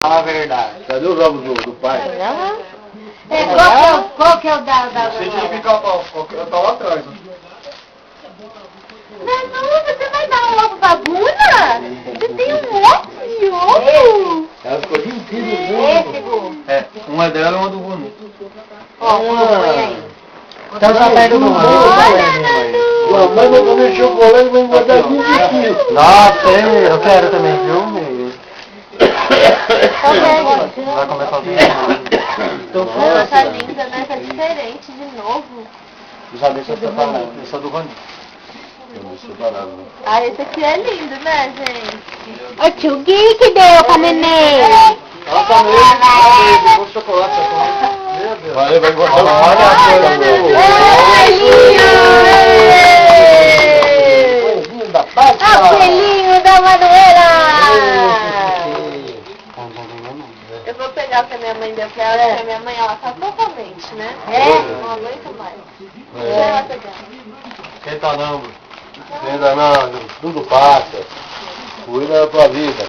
Fala a verdade. Cadê os ovos do pai? Qual que é o da... Você tinha que ficar tá lá atrás. Não, você vai dar um ovo pra Buna? Você tem um monte de ovo. Ela ficou de inteiro. Esse, Bu. É, uma dela e uma do Bruno. Ó, põe aí. Então tá perto do Olha, Sua mãe vai comer chocolate e vai engordar 20 quilos. Nossa, eu quero também, viu? Vai comer sozinho. Nossa, tá linda, né? Tá diferente de novo. Já deixa separado. Esse é do Rony. Eu vou separar, né? Ah, esse aqui é lindo, né, gente? O tio Gui que deu pra neném. Ela tá meio com chocolate. Meu Deus. Vai engordar Olha a Coisinho da pasta. Coelhinho da Manuela! Eu vou pegar o que a minha mãe deu pra ela, porque a minha mãe, ela tá totalmente, né? Não aguenta mais. Deixa ela pegar. Quem tá não? Ainda não, tudo passa. Cuida da tua vida.